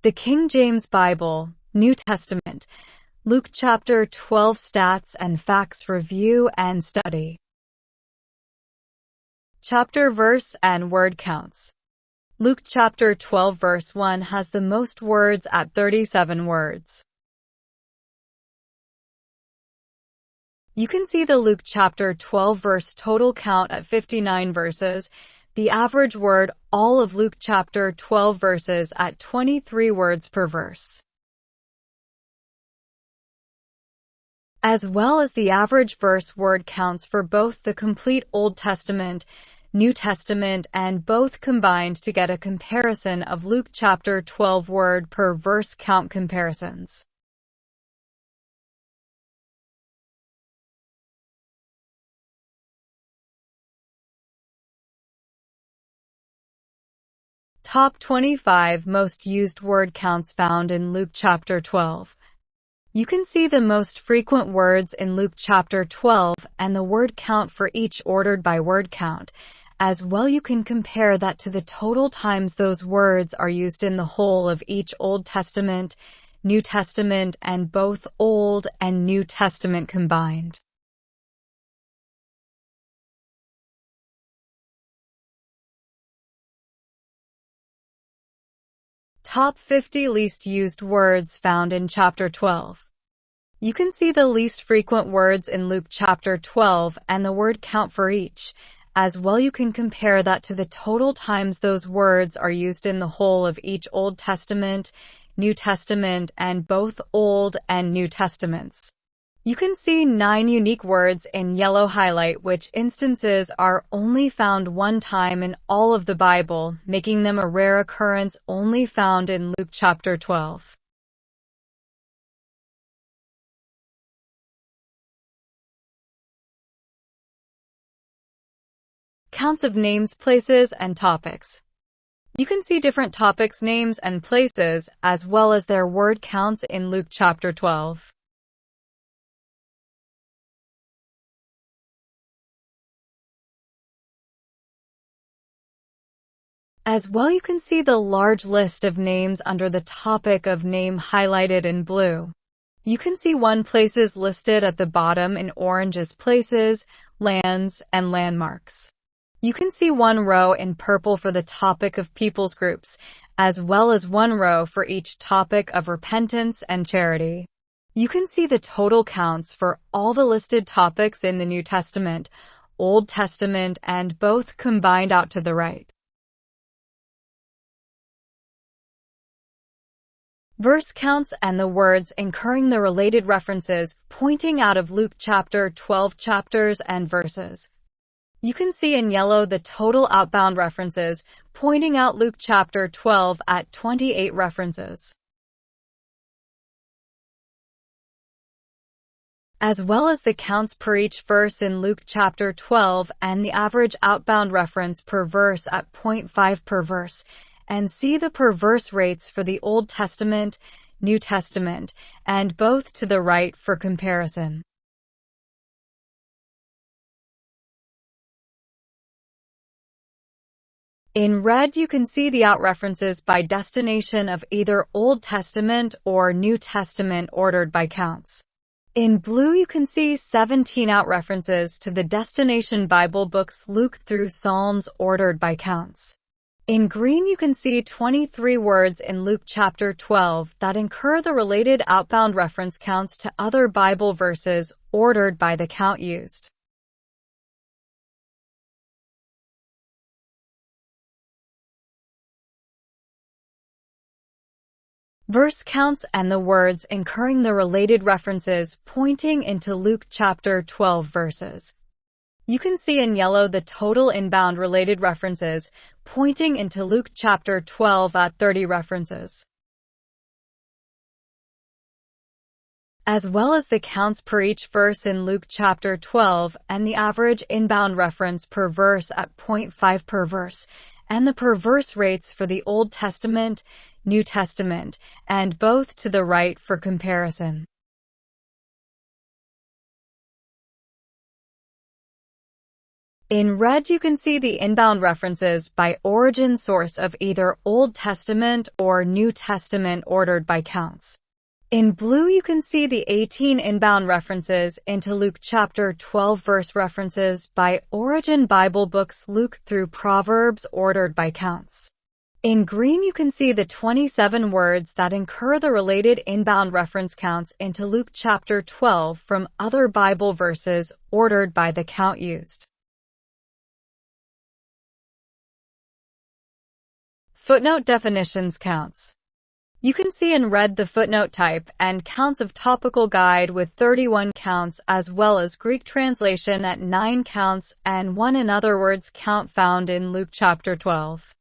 The King James Bible, New Testament, Luke chapter 12 Stats and Facts Review and Study. Chapter, verse, and word counts. Luke chapter 12 verse 1 has the most words at 37 words. You can see the Luke chapter 12 verse total count at 59 verses. The average word, all of Luke chapter 12 verses at 23 words per verse. As well as the average verse word counts for both the complete Old Testament, New Testament, and both combined to get a comparison of Luke chapter 12 word per verse count comparisons. Top 25 most used word counts found in Luke chapter 12. You can see the most frequent words in Luke chapter 12 and the word count for each ordered by word count. As well, you can compare that to the total times those words are used in the whole of each Old Testament, New Testament, and both Old and New Testament combined. Top 50 least used words found in chapter 12. You can see the least frequent words in Luke chapter 12 and the word count for each. As well, you can compare that to the total times those words are used in the whole of each Old Testament, New Testament, and both Old and New Testaments. You can see 9 unique words in yellow highlight, which instances are only found one time in all of the Bible, making them a rare occurrence only found in Luke chapter 12. Counts of names, places, and topics. You can see different topics, names, and places, as well as their word counts in Luke chapter 12. As well, you can see the large list of names under the topic of name highlighted in blue. You can see 1 places listed at the bottom in orange as places, lands, and landmarks. You can see 1 row in purple for the topic of peoples groups, as well as 1 row for each topic of repentance and charity. You can see the total counts for all the listed topics in the New Testament, Old Testament, and both combined out to the right. Verse counts and the words incurring the related references pointing out of Luke chapter 12 chapters and verses. You can see in yellow the total outbound references pointing out Luke chapter 12 at 28 references. As well as the counts per each verse in Luke chapter 12 and the average outbound reference per verse at 0.5 per verse. And see the per verse rates for the Old Testament, New Testament, and both to the right for comparison. In red, you can see the out references by destination of either Old Testament or New Testament ordered by counts. In blue, you can see 17 out references to the destination Bible books Luke through Psalms ordered by counts. In green, you can see 23 words in Luke chapter 12 that incur the related outbound reference counts to other Bible verses ordered by the count used. Verse counts and the words incurring the related references pointing into Luke chapter 12 verses. You can see in yellow the total inbound related references pointing into Luke chapter 12 at 30 references. As well as the counts per each verse in Luke chapter 12 and the average inbound reference per verse at 0.5 per verse, and the per verse rates for the Old Testament, New Testament, and both to the right for comparison. In red, you can see the inbound references by origin source of either Old Testament or New Testament ordered by counts. In blue, you can see the 18 inbound references into Luke chapter 12 verse references by origin Bible books Luke through Proverbs ordered by counts. In green, you can see the 27 words that incur the related inbound reference counts into Luke chapter 12 from other Bible verses ordered by the count used. Footnote definitions counts. You can see in red the footnote type and counts of topical guide with 31 counts as well as Greek translation at 9 counts and 1 in other words count found in Luke chapter 12.